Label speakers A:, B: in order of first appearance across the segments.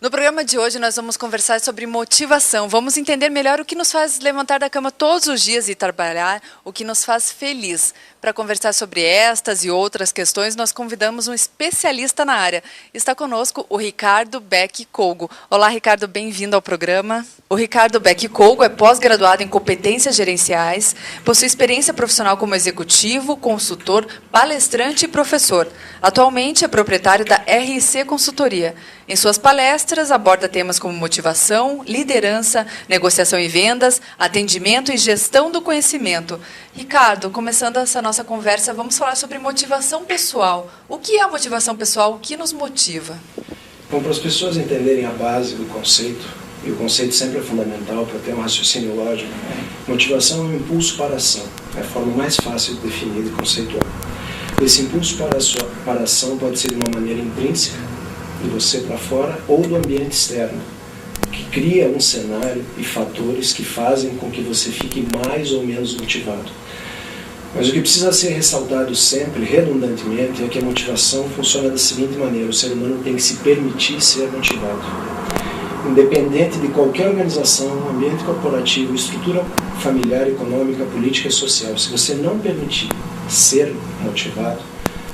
A: No programa de hoje nós vamos conversar sobre motivação. Vamos entender melhor o que nos faz levantar da cama todos os dias e trabalhar, o que nos faz feliz. Para conversar sobre estas e outras questões, nós convidamos um especialista na área. Está conosco o Ricardo Beck-Colgo. Olá, Ricardo, bem-vindo ao programa. O Ricardo Beck-Colgo é pós-graduado em competências gerenciais, possui experiência profissional como executivo, consultor, palestrante e professor. Atualmente é proprietário da RC Consultoria. Em suas palestras, aborda temas como motivação, liderança, negociação e vendas, atendimento e gestão do conhecimento. Ricardo, começando essa nossa conversa, vamos falar sobre motivação pessoal. O que é a motivação pessoal? O que nos motiva?
B: Bom, para as pessoas entenderem a base do conceito, e o conceito sempre é fundamental para ter um raciocínio lógico, motivação é um impulso para a ação. É a forma mais fácil de definir e conceituar. Esse impulso para a ação pode ser de uma maneira intrínseca, de você para fora, ou do ambiente externo, que cria um cenário e fatores que fazem com que você fique mais ou menos motivado. Mas o que precisa ser ressaltado sempre, redundantemente, é que a motivação funciona da seguinte maneira: o ser humano tem que se permitir ser motivado. Independente de qualquer organização, ambiente corporativo, estrutura familiar, econômica, política e social, se você não permitir ser motivado,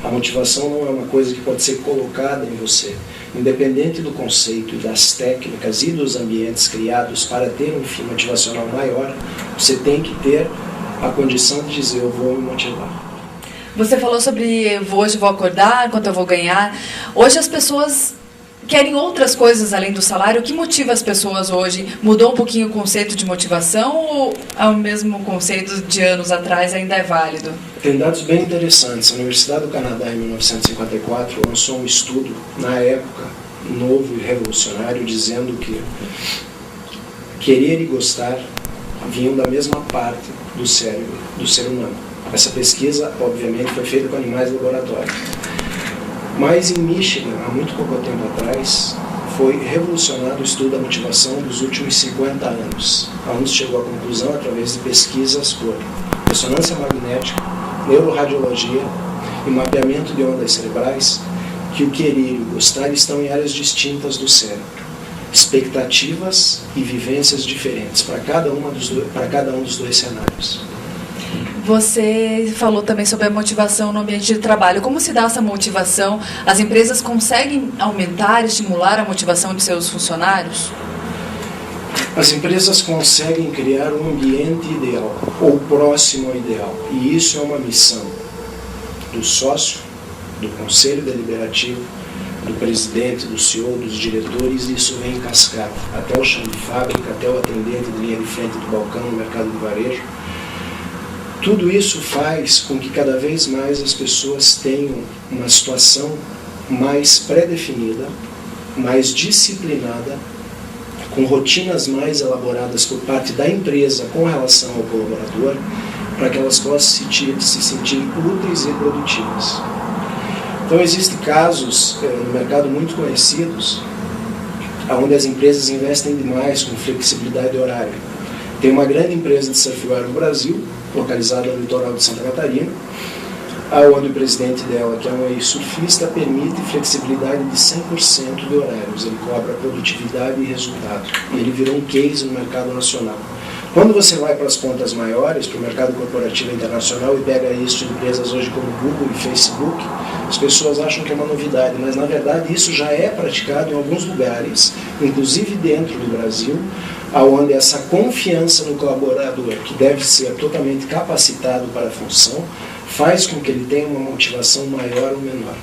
B: a motivação não é uma coisa que pode ser colocada em você. Independente do conceito, das técnicas e dos ambientes criados para ter um fim motivacional maior, você tem que ter a condição de dizer: eu vou me motivar.
A: Você falou sobre hoje vou acordar, quanto eu vou ganhar. Hoje as pessoas querem outras coisas além do salário. O que motiva as pessoas hoje? Mudou um pouquinho o conceito de motivação ou é o mesmo conceito de anos atrás, ainda é válido?
B: Tem dados bem interessantes. A Universidade do Canadá, em 1954, lançou um estudo, na época, novo e revolucionário, dizendo que querer e gostar vinham da mesma parte do cérebro do ser humano. Essa pesquisa, obviamente, foi feita com animais de laboratório. Mas em Michigan, há muito pouco tempo atrás, foi revolucionado o estudo da motivação dos últimos 50 anos, onde se chegou à conclusão, através de pesquisas por ressonância magnética, neuroradiologia e mapeamento de ondas cerebrais, que o querer e o gostar estão em áreas distintas do cérebro. Expectativas e vivências diferentes para cada um dos dois cenários.
A: Você falou também sobre a motivação no ambiente de trabalho. Como se dá essa motivação? As empresas conseguem aumentar, estimular a motivação de seus funcionários?
B: As empresas conseguem criar um ambiente ideal, ou próximo ao ideal. E isso é uma missão do sócio, do conselho deliberativo, do presidente, do CEO, dos diretores, e isso vem em cascata, até o chão de fábrica, até o atendente de linha de frente do balcão no mercado de varejo. Tudo isso faz com que cada vez mais as pessoas tenham uma situação mais pré-definida, mais disciplinada, com rotinas mais elaboradas por parte da empresa com relação ao colaborador, para que elas possam se sentir úteis e produtivas. Então existem casos no mercado muito conhecidos, onde as empresas investem demais com flexibilidade horária. Tem uma grande empresa de surfwear no Brasil, localizada no litoral de Santa Catarina, onde o presidente dela, que é um ex-surfista, permite flexibilidade de 100% de horários. Ele cobra produtividade e resultado. E ele virou um case no mercado nacional. Quando você vai para as pontas maiores, para o mercado corporativo internacional, e pega isso de empresas hoje como Google e Facebook, as pessoas acham que é uma novidade, mas na verdade isso já é praticado em alguns lugares, inclusive dentro do Brasil, onde essa confiança no colaborador, que deve ser totalmente capacitado para a função, faz com que ele tenha uma motivação maior ou menor.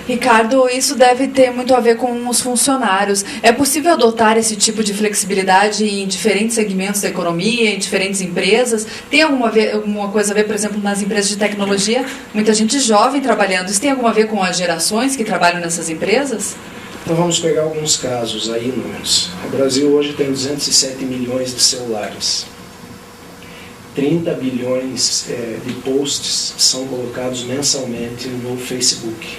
A: Ricardo, isso deve ter muito a ver com os funcionários. É possível adotar esse tipo de flexibilidade em diferentes segmentos da economia, em diferentes empresas? Tem alguma coisa a ver, por exemplo, nas empresas de tecnologia? Muita gente jovem trabalhando. Isso tem alguma a ver com as gerações que trabalham nessas empresas?
B: Então vamos pegar alguns casos aí, números. O Brasil hoje tem 207 milhões de celulares. 30 bilhões de posts são colocados mensalmente no Facebook.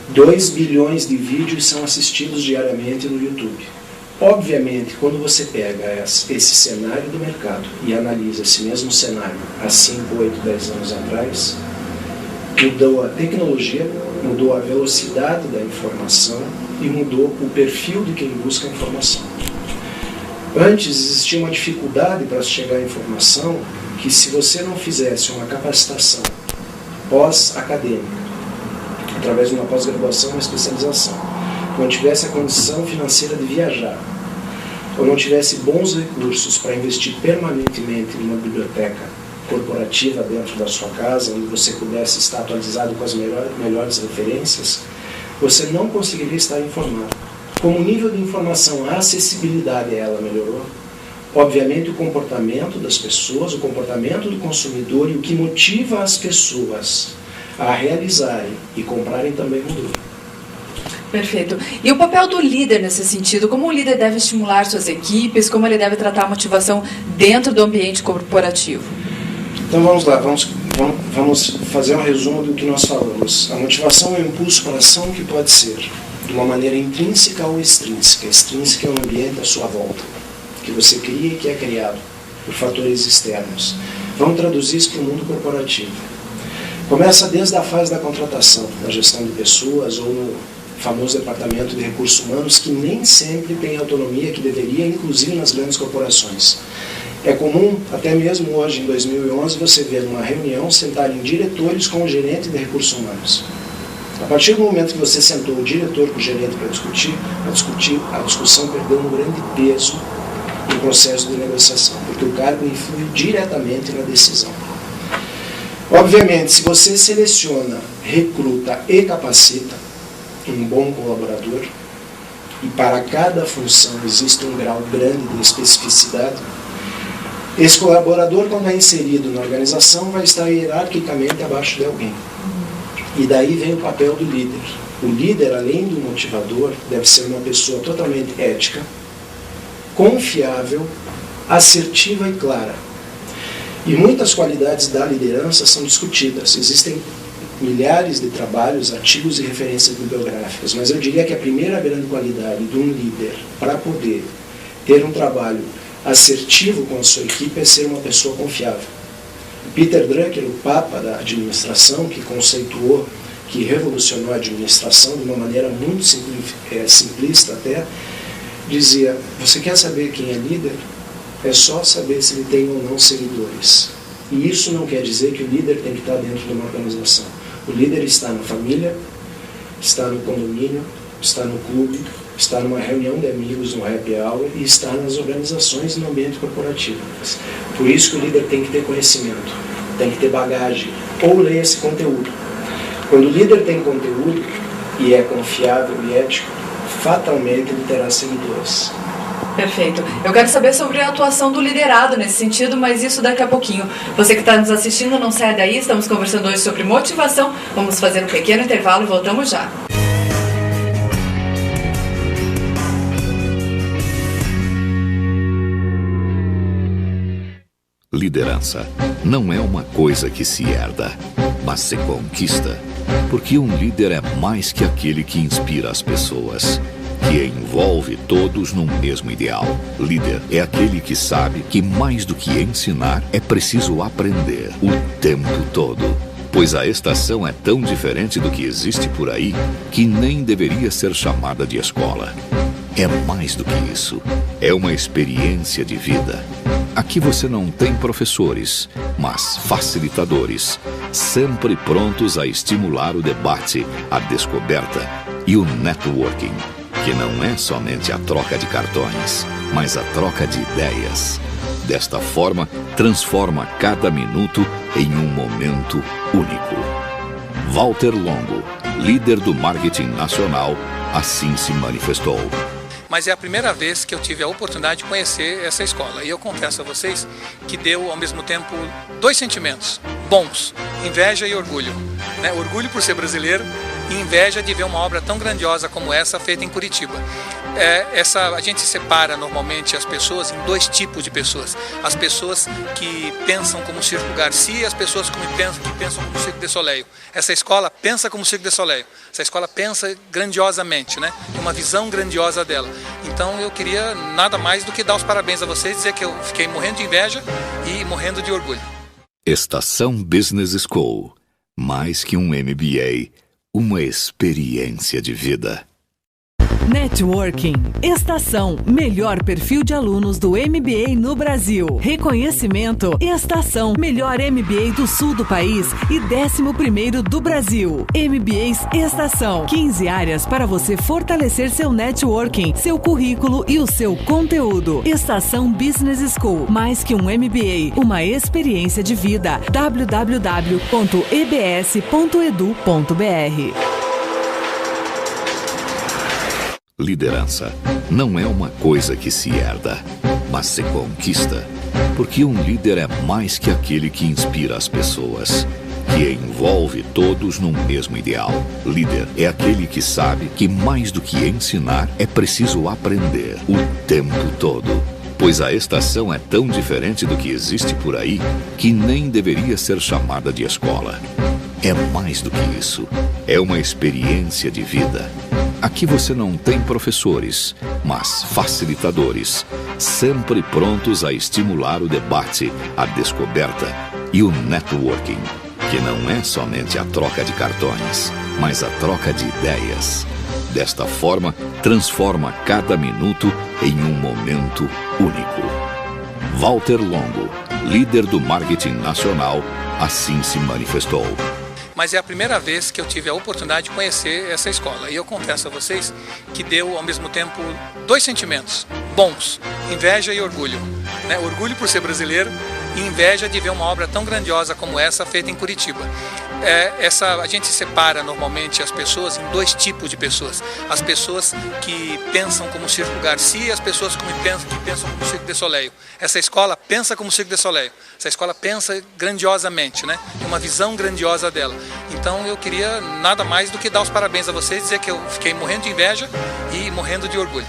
B: 2 bilhões de vídeos são assistidos diariamente no YouTube. Obviamente, quando você pega esse cenário do mercado e analisa esse mesmo cenário há 5, 8, 10 anos atrás, mudou a tecnologia, mudou a velocidade da informação e mudou o perfil de quem busca a informação. Antes existia uma dificuldade para chegar à informação que, se você não fizesse uma capacitação pós-acadêmica, através de uma pós-graduação, uma especialização, não tivesse a condição financeira de viajar, ou não tivesse bons recursos para investir permanentemente numa biblioteca corporativa dentro da sua casa, onde você pudesse estar atualizado com as melhores referências, você não conseguiria estar informado. Como o nível de informação, a acessibilidade a ela melhorou, obviamente o comportamento das pessoas, o comportamento do consumidor e o que motiva as pessoas a realizarem e comprarem também mudou.
A: Perfeito. E o papel do líder nesse sentido? Como o líder deve estimular suas equipes? Como ele deve tratar a motivação dentro do ambiente corporativo?
B: Então vamos lá, vamos fazer um resumo do que nós falamos. A motivação é um impulso para a ação que pode ser de uma maneira intrínseca ou extrínseca. Extrínseca é o ambiente à sua volta, que você cria e que é criado por fatores externos. Vamos traduzir isso para o mundo corporativo. Começa desde a fase da contratação, da gestão de pessoas ou no famoso departamento de recursos humanos, que nem sempre tem a autonomia que deveria, inclusive nas grandes corporações. É comum, até mesmo hoje, em 2011, você ver numa reunião sentarem diretores com o gerente de recursos humanos. A partir do momento que você sentou o diretor com o gerente para discutir, a discussão perdeu um grande peso no processo de negociação, porque o cargo influi diretamente na decisão. Obviamente, se você seleciona, recruta e capacita um bom colaborador, e para cada função existe um grau grande de especificidade, esse colaborador, quando é inserido na organização, vai estar hierarquicamente abaixo de alguém. E daí vem o papel do líder. O líder, além do motivador, deve ser uma pessoa totalmente ética, confiável, assertiva e clara. E muitas qualidades da liderança são discutidas. Existem milhares de trabalhos, artigos e referências bibliográficas, mas eu diria que a primeira grande qualidade de um líder para poder ter um trabalho assertivo com a sua equipe é ser uma pessoa confiável. Peter Drucker, o papa da administração, que conceituou, que revolucionou a administração de uma maneira muito simplista até, dizia: você quer saber quem é líder? É só saber se ele tem ou não seguidores. E isso não quer dizer que o líder tem que estar dentro de uma organização. O líder está na família, está no condomínio, está no clube, está numa reunião de amigos, no happy hour, e está nas organizações e no ambiente corporativo. Por isso que o líder tem que ter conhecimento, tem que ter bagagem, ou ler esse conteúdo. Quando o líder tem conteúdo e é confiável e ético, fatalmente ele terá seguidores.
A: Perfeito. Eu quero saber sobre a atuação do liderado nesse sentido, mas isso daqui a pouquinho. Você que está nos assistindo, não sai daí, estamos conversando hoje sobre motivação. Vamos fazer um pequeno intervalo e voltamos já.
C: Liderança não é uma coisa que se herda, mas se conquista. Porque um líder é mais que aquele que inspira as pessoas, que envolve todos num mesmo ideal. Líder é aquele que sabe que mais do que ensinar, é preciso aprender o tempo todo. Pois a estação é tão diferente do que existe por aí, que nem deveria ser chamada de escola. É mais do que isso. É uma experiência de vida. Aqui você não tem professores, mas facilitadores, sempre prontos a estimular o debate, a descoberta e o networking, que não é somente a troca de cartões, mas a troca de ideias. Desta forma, transforma cada minuto em um momento único. Walter Longo, líder do marketing nacional, assim se manifestou.
D: Mas é a primeira vez que eu tive a oportunidade de conhecer essa escola. E eu confesso a vocês que deu, ao mesmo tempo, dois sentimentos bons: inveja e orgulho. Orgulho por ser brasileiro e inveja de ver uma obra tão grandiosa como essa feita em Curitiba. A gente separa normalmente as pessoas em dois tipos de pessoas: as pessoas que pensam como Circo Garcia e as pessoas que pensam como Cirque du Soleil. Essa escola pensa como Cirque du Soleil. Essa escola pensa grandiosamente, tem uma visão grandiosa dela. Então eu queria nada mais do que dar os parabéns a vocês, dizer que eu fiquei morrendo de inveja e morrendo de orgulho.
C: Estação Business School, mais que um MBA, uma experiência de vida.
E: Networking. Estação. Melhor perfil de alunos do MBA no Brasil. Reconhecimento. Estação. Melhor MBA do sul do país e 11º do Brasil. MBAs Estação. 15 áreas para você fortalecer seu networking, seu currículo e o seu conteúdo. Estação Business School. Mais que um MBA, uma experiência de vida. www.ebs.edu.br.
C: Liderança não é uma coisa que se herda, mas se conquista. Porque um líder é mais que aquele que inspira as pessoas, que envolve todos num mesmo ideal. Líder é aquele que sabe que mais do que ensinar, é preciso aprender o tempo todo. Pois a estação é tão diferente do que existe por aí, que nem deveria ser chamada de escola. É mais do que isso. É uma experiência de vida. Aqui você não tem professores, mas facilitadores, sempre prontos a estimular o debate, a descoberta e o networking, que não é somente a troca de cartões, mas a troca de ideias. Desta forma, transforma cada minuto em um momento único. Walter Longo, líder do marketing nacional, assim se manifestou.
D: Mas é a primeira vez que eu tive a oportunidade de conhecer essa escola. E eu confesso a vocês que deu, ao mesmo tempo, dois sentimentos bons: inveja e orgulho. Orgulho por ser brasileiro e inveja de ver uma obra tão grandiosa como essa feita em Curitiba. A gente separa normalmente as pessoas em dois tipos de pessoas: as pessoas que pensam como Circo Garcia e as pessoas que pensam como Cirque du Soleil. Essa escola pensa como Cirque du Soleil. Essa escola pensa grandiosamente, tem uma visão grandiosa dela. Então eu queria nada mais do que dar os parabéns a vocês, dizer que eu fiquei morrendo de inveja e morrendo de orgulho.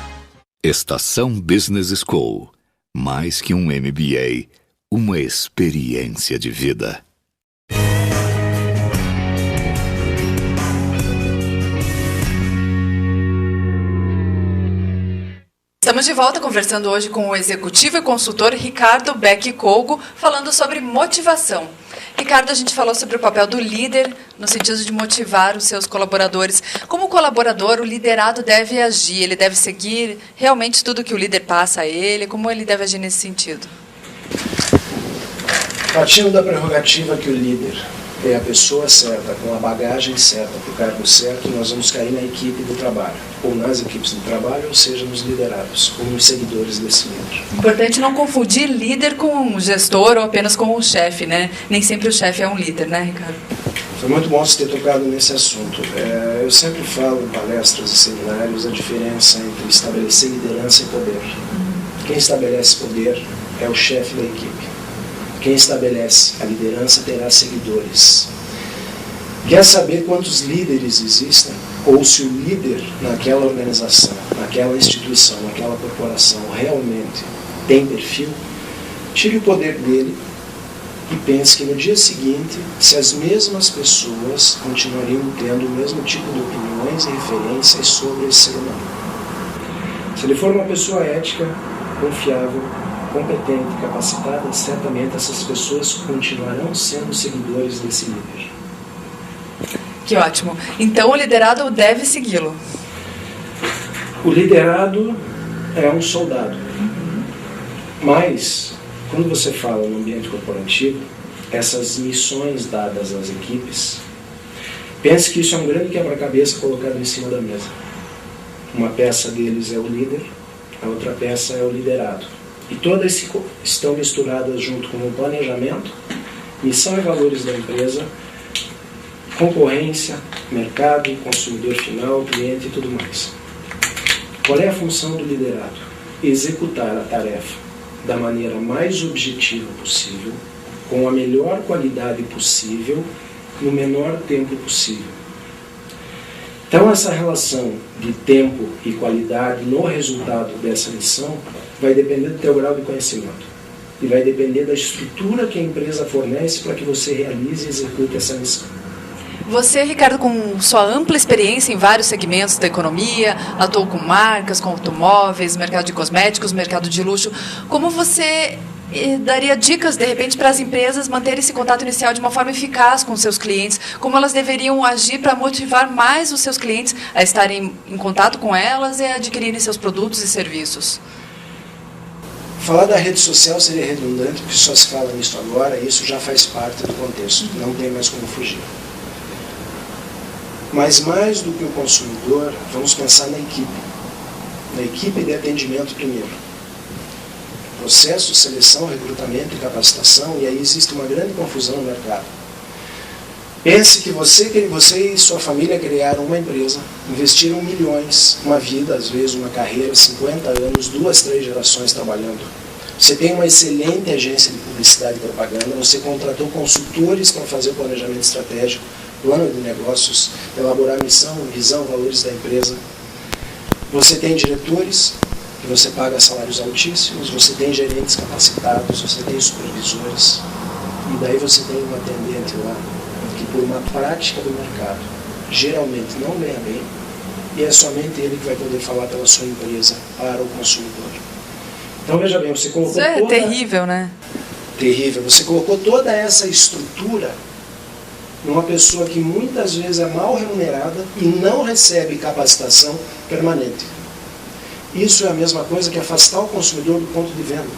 C: Estação Business School, mais que um MBA, uma experiência de vida.
A: Estamos de volta conversando hoje com o executivo e consultor Ricardo Beck Colgo, falando sobre motivação. Ricardo, a gente falou sobre o papel do líder no sentido de motivar os seus colaboradores. Como colaborador, o liderado deve agir? Ele deve seguir realmente tudo que o líder passa a ele? Como ele deve agir nesse sentido?
B: Partindo da prerrogativa que o líder é a pessoa certa, com a bagagem certa, para o cargo certo, nós vamos cair na equipe do trabalho, ou nas equipes do trabalho, ou seja, nos liderados, ou nos seguidores desse líder.
A: Importante não confundir líder com um gestor ou apenas com um chefe, Nem sempre o chefe é um líder, Ricardo?
B: Foi muito bom você ter tocado nesse assunto. Eu sempre falo em palestras e seminários a diferença entre estabelecer liderança e poder. Quem estabelece poder é o chefe da equipe. Quem estabelece a liderança terá seguidores. Quer saber quantos líderes existem? Ou se o líder naquela organização, naquela instituição, naquela corporação realmente tem perfil? Tire o poder dele e pense que no dia seguinte, se as mesmas pessoas continuariam tendo o mesmo tipo de opiniões e referências sobre esse ser humano. Se ele for uma pessoa ética, confiável, competente, capacitada, certamente essas pessoas continuarão sendo seguidores desse líder.
A: Que ótimo. Então o liderado deve segui-lo.
B: O liderado é um soldado. Mas, quando você fala no ambiente corporativo, essas missões dadas às equipes, pense que isso é um grande quebra-cabeça colocado em cima da mesa. Uma peça deles é o líder, a outra peça é o liderado. E todas estão misturadas junto com o planejamento, missão e valores da empresa, concorrência, mercado, consumidor final, cliente e tudo mais. Qual é a função do liderado? Executar a tarefa da maneira mais objetiva possível, com a melhor qualidade possível, no menor tempo possível. Então essa relação de tempo e qualidade no resultado dessa missão vai depender do teu grau de conhecimento e vai depender da estrutura que a empresa fornece para que você realize e execute essa missão.
A: Você, Ricardo, com sua ampla experiência em vários segmentos da economia, atuou com marcas, com automóveis, mercado de cosméticos, mercado de luxo, como você E daria dicas, de repente, para as empresas manterem esse contato inicial de uma forma eficaz com seus clientes, como elas deveriam agir para motivar mais os seus clientes a estarem em contato com elas e a adquirirem seus produtos e serviços.
B: Falar da rede social seria redundante, porque só se fala nisso agora, e isso já faz parte do contexto, não tem mais como fugir. Mas mais do que o consumidor, vamos pensar na equipe de atendimento primeiro. Processo, seleção, recrutamento e capacitação, e aí existe uma grande confusão no mercado. Pense que você e sua família criaram uma empresa, investiram milhões, uma vida, às vezes uma carreira, 50 anos, 2, 3 gerações trabalhando. Você tem uma excelente agência de publicidade e propaganda, você contratou consultores para fazer o planejamento estratégico, plano de negócios, elaborar missão, visão, valores da empresa. Você tem diretores, que você paga salários altíssimos, você tem gerentes capacitados, você tem supervisores, e daí você tem um atendente lá, que por uma prática do mercado, geralmente não ganha bem, e é somente ele que vai poder falar pela sua empresa para o consumidor. Então veja bem, você colocou
A: terrível, né?
B: Terrível. Você colocou toda essa estrutura numa pessoa que muitas vezes é mal remunerada e não recebe capacitação permanente. Isso é a mesma coisa que afastar o consumidor do ponto de venda.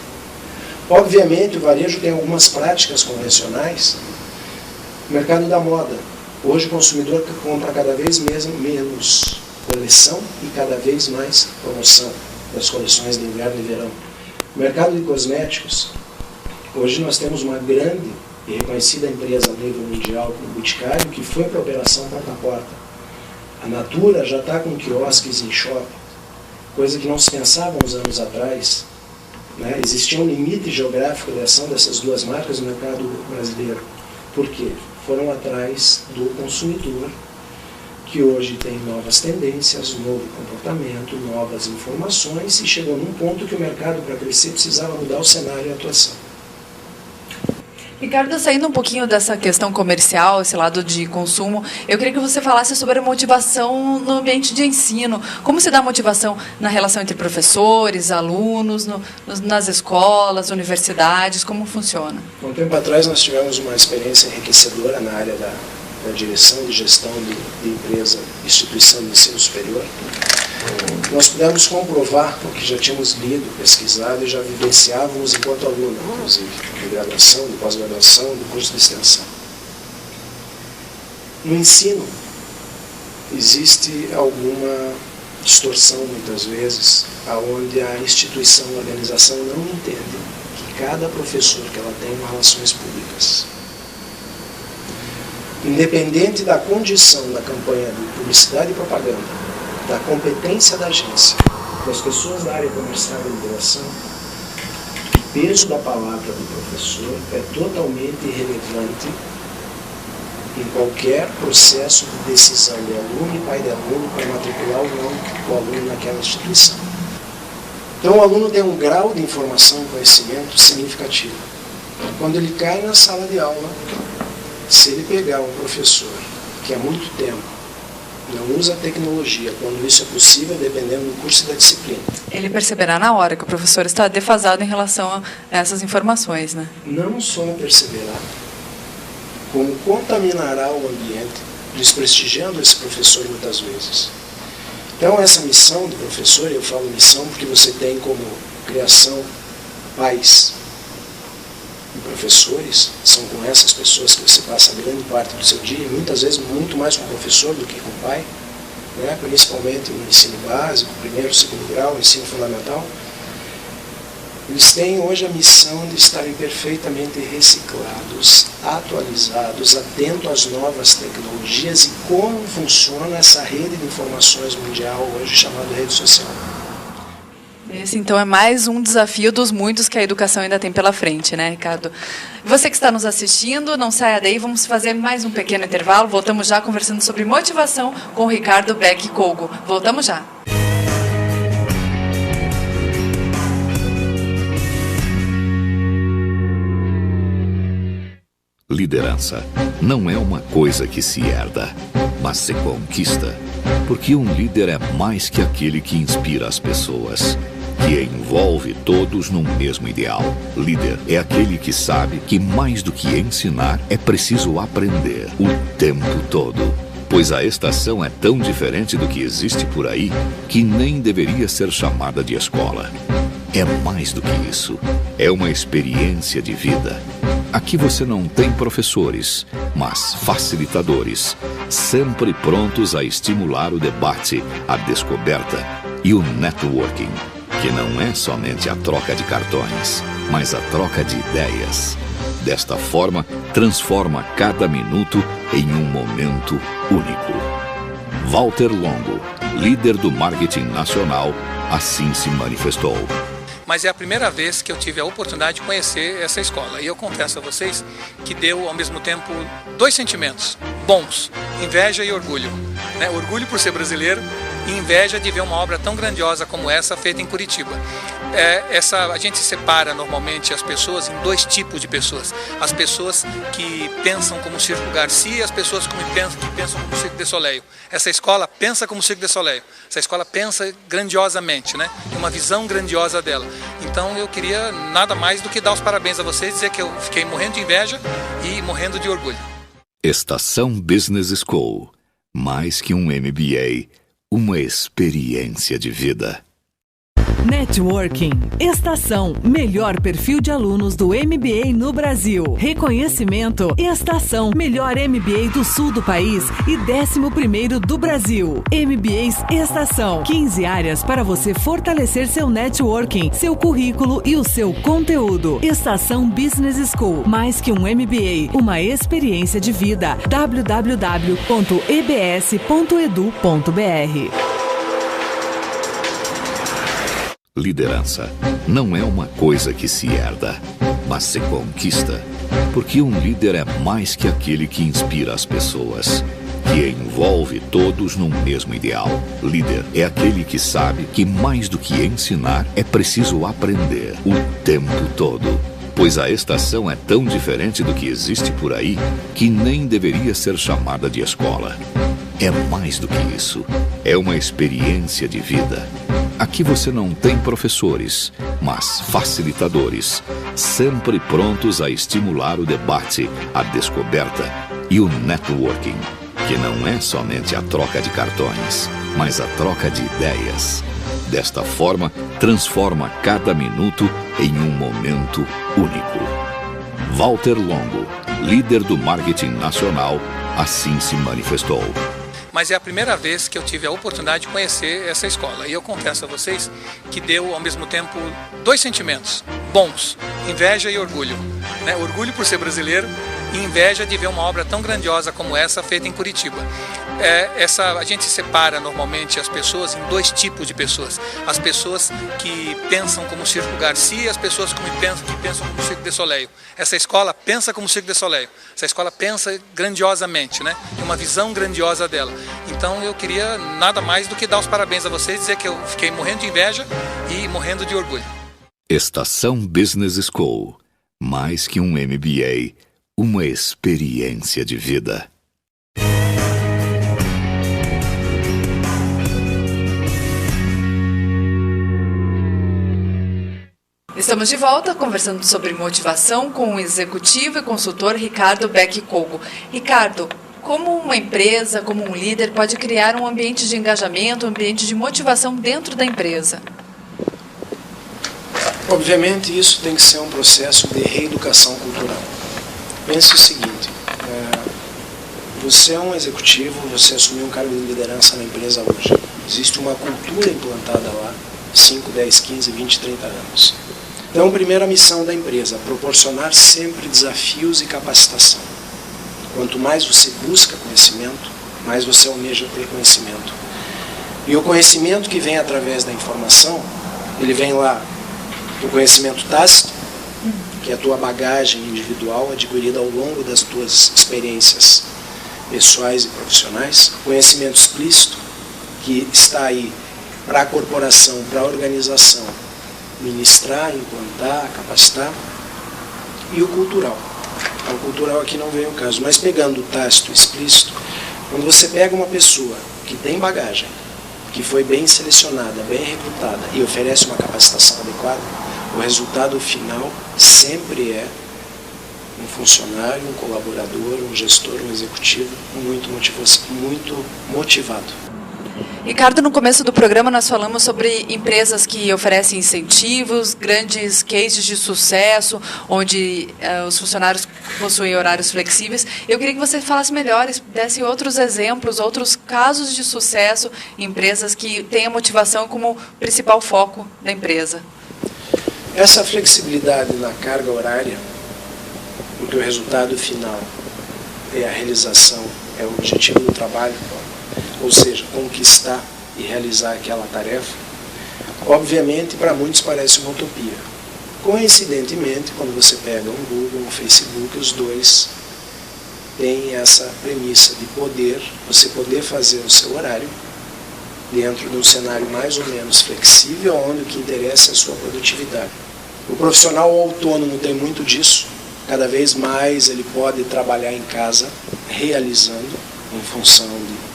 B: Obviamente, o varejo tem algumas práticas convencionais. O mercado da moda. Hoje o consumidor compra cada vez menos coleção e cada vez mais promoção das coleções de inverno e verão. O mercado de cosméticos. Hoje nós temos uma grande e reconhecida empresa a nível mundial, como o Boticário, que foi para a operação porta a porta. A Natura já está com quiosques em shopping, coisa que não se pensava uns anos atrás. Né? Existia um limite geográfico de ação dessas duas marcas no mercado brasileiro. Por quê? Foram atrás do consumidor, que hoje tem novas tendências, novo comportamento, novas informações, e chegou num ponto que o mercado, para crescer, precisava mudar o cenário e a atuação.
A: Ricardo, saindo um pouquinho dessa questão comercial, esse lado de consumo, eu queria que você falasse sobre a motivação no ambiente de ensino. Como se dá a motivação na relação entre professores, alunos, nas escolas, universidades, como funciona?
B: Há um tempo atrás nós tivemos uma experiência enriquecedora na área da direção de gestão de empresa, instituição de ensino superior. Nós pudemos comprovar o que já tínhamos lido, pesquisado e já vivenciávamos enquanto aluno, inclusive, de graduação, de pós-graduação, do curso de extensão. No ensino, existe alguma distorção, muitas vezes, onde a instituição, a organização não entende que cada professor que ela tem relações públicas. Independente da condição da campanha de publicidade e propaganda, da competência da agência, das pessoas da área comercial e liberação, o peso da palavra do professor é totalmente irrelevante em qualquer processo de decisão de aluno e pai de aluno para matricular ou não o aluno naquela instituição. Então o aluno tem um grau de informação e conhecimento significativo. Quando ele cai na sala de aula, se ele pegar um professor que há muito tempo não usa a tecnologia, quando isso é possível, dependendo do curso e da disciplina.
A: Ele perceberá na hora que o professor está defasado em relação a essas informações, né?
B: Não só perceberá, como contaminará o ambiente, desprestigiando esse professor muitas vezes. Então essa missão do professor, eu falo missão porque você tem como criação pais e professores, são com essas pessoas que você passa grande parte do seu dia, e muitas vezes muito mais com o professor do que com o pai, né? Principalmente no ensino básico, primeiro, segundo grau, ensino fundamental. Eles têm hoje a missão de estarem perfeitamente reciclados, atualizados, atentos às novas tecnologias e como funciona essa rede de informações mundial hoje chamada rede social.
A: Esse, então, é mais um desafio dos muitos que a educação ainda tem pela frente, né, Ricardo? Você que está nos assistindo, não saia daí, vamos fazer mais um pequeno intervalo. Voltamos já conversando sobre motivação com o Ricardo Beck-Kogo. Voltamos já.
C: Liderança não é uma coisa que se herda, mas se conquista. Porque um líder é mais que aquele que inspira as pessoas, que envolve todos num mesmo ideal. Líder é aquele que sabe que mais do que ensinar é preciso aprender o tempo todo. Pois a estação é tão diferente do que existe por aí que nem deveria ser chamada de escola. É mais do que isso. É uma experiência de vida. Aqui você não tem professores, mas facilitadores, sempre prontos a estimular o debate, a descoberta e o networking, que não é somente a troca de cartões, mas a troca de ideias. Desta forma, transforma cada minuto em um momento único. Walter Longo, líder do marketing nacional, assim se manifestou.
D: Mas é a primeira vez que eu tive a oportunidade de conhecer essa escola. E eu confesso a vocês que deu, ao mesmo tempo, dois sentimentos bons: inveja e orgulho. Orgulho por ser brasileiro e inveja de ver uma obra tão grandiosa como essa feita em Curitiba. A gente separa normalmente as pessoas em dois tipos de pessoas. As pessoas que pensam como Circo Garcia e as pessoas que pensam como Cirque du Soleil. Essa escola pensa como Cirque du Soleil. Essa escola pensa grandiosamente, tem uma visão grandiosa dela. Então eu queria nada mais do que dar os parabéns a vocês, dizer que eu fiquei morrendo de inveja e morrendo de orgulho.
C: Estação Business School. Mais que um MBA, uma experiência de vida.
E: Networking. Estação melhor perfil de alunos do MBA no Brasil. Reconhecimento. Estação melhor MBA do sul do país e 11º do Brasil. MBAs Estação. 15 áreas para você fortalecer seu networking, seu currículo e o seu conteúdo. Estação Business School. Mais que um MBA, uma experiência de vida. www.ebs.edu.br.
C: Liderança não é uma coisa que se herda, mas se conquista. Porque um líder é mais que aquele que inspira as pessoas, que envolve todos num mesmo ideal. Líder é aquele que sabe que mais do que ensinar é preciso aprender o tempo todo. Pois a estação é tão diferente do que existe por aí que nem deveria ser chamada de escola. É mais do que isso. É uma experiência de vida. Aqui você não tem professores, mas facilitadores, sempre prontos a estimular o debate, a descoberta e o networking, que não é somente a troca de cartões, mas a troca de ideias. Desta forma, transforma cada minuto em um momento único. Walter Longo, líder do marketing nacional, assim se manifestou.
D: Mas é a primeira vez que eu tive a oportunidade de conhecer essa escola. E eu confesso a vocês que deu, ao mesmo tempo, dois sentimentos bons: inveja e orgulho. Orgulho por ser brasileiro e inveja de ver uma obra tão grandiosa como essa feita em Curitiba. A gente separa normalmente as pessoas em dois tipos de pessoas. As pessoas que pensam como Circo Garcia e as pessoas que pensam como Cirque du Soleil. Essa escola pensa como Cirque du Soleil. Essa escola pensa grandiosamente, tem uma visão grandiosa dela. Então eu queria nada mais do que dar os parabéns a vocês, dizer que eu fiquei morrendo de inveja e morrendo de orgulho.
C: Estação Business School. Mais que um MBA, uma experiência de vida.
A: Estamos de volta conversando sobre motivação com o executivo e consultor Ricardo Beck-Kogo. Ricardo, como uma empresa, como um líder, pode criar um ambiente de engajamento, um ambiente de motivação dentro da empresa?
B: Obviamente, isso tem que ser um processo de reeducação cultural. Pense o seguinte: você é um executivo, você assumiu um cargo de liderança na empresa hoje. Existe uma cultura implantada lá, 5, 10, 15, 20, 30 anos. Então, a primeira missão da empresa, proporcionar sempre desafios e capacitação. Quanto mais você busca conhecimento, mais você almeja ter conhecimento. E o conhecimento que vem através da informação, ele vem lá do conhecimento tácito, que é a tua bagagem individual adquirida ao longo das tuas experiências pessoais e profissionais. Conhecimento explícito, que está aí para a corporação, para a organização, ministrar, implantar, capacitar. E o cultural. O cultural aqui não vem ao caso, mas pegando o tácito, explícito, quando você pega uma pessoa que tem bagagem, que foi bem selecionada, bem recrutada e oferece uma capacitação adequada, o resultado final sempre é um funcionário, um colaborador, um gestor, um executivo muito motivado.
A: Ricardo, no começo do programa nós falamos sobre empresas que oferecem incentivos, grandes cases de sucesso, onde os funcionários possuem horários flexíveis. Eu queria que você falasse melhor, desse outros exemplos, outros casos de sucesso em empresas que têm a motivação como principal foco da empresa.
B: Essa flexibilidade na carga horária, porque o resultado final é a realização, é o objetivo do trabalho, ou seja, conquistar e realizar aquela tarefa, obviamente para muitos parece uma utopia. Coincidentemente, quando você pega um Google, um Facebook, os dois têm essa premissa de você poder fazer o seu horário dentro de um cenário mais ou menos flexível, onde o que interessa é a sua produtividade. O profissional autônomo tem muito disso, cada vez mais ele pode trabalhar em casa, realizando, em função de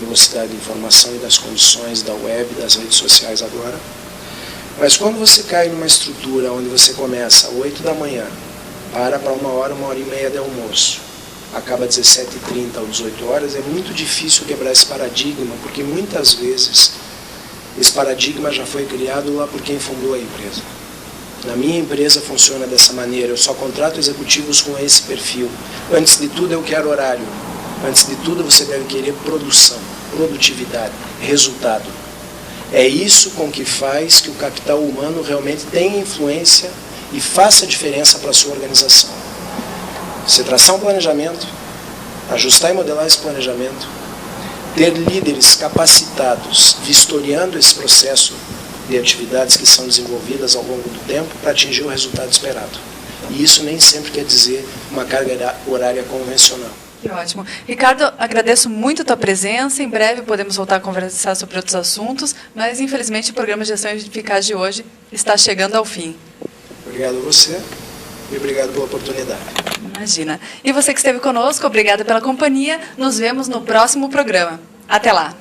B: velocidade de informação e das condições da web, das redes sociais agora. Mas quando você cai numa estrutura onde você começa às 8 da manhã, para 1 hora, 1h30 de almoço, acaba às 17h30 ou 18 horas, é muito difícil quebrar esse paradigma, porque muitas vezes esse paradigma já foi criado lá por quem fundou a empresa. Na minha empresa funciona dessa maneira, eu só contrato executivos com esse perfil. Antes de tudo eu quero horário. Antes de tudo, você deve querer produção, produtividade, resultado. É isso com que faz que o capital humano realmente tenha influência e faça diferença para a sua organização. Você traçar um planejamento, ajustar e modelar esse planejamento, ter líderes capacitados, vistoriando esse processo de atividades que são desenvolvidas ao longo do tempo para atingir o resultado esperado. E isso nem sempre quer dizer uma carga horária convencional.
A: Que ótimo. Ricardo, agradeço muito a tua presença. Em breve podemos voltar a conversar sobre outros assuntos, mas infelizmente o programa Gestão Eficaz de hoje está chegando ao fim.
B: Obrigado a você e obrigado pela oportunidade.
A: Imagina. E você que esteve conosco, obrigada pela companhia. Nos vemos no próximo programa. Até lá.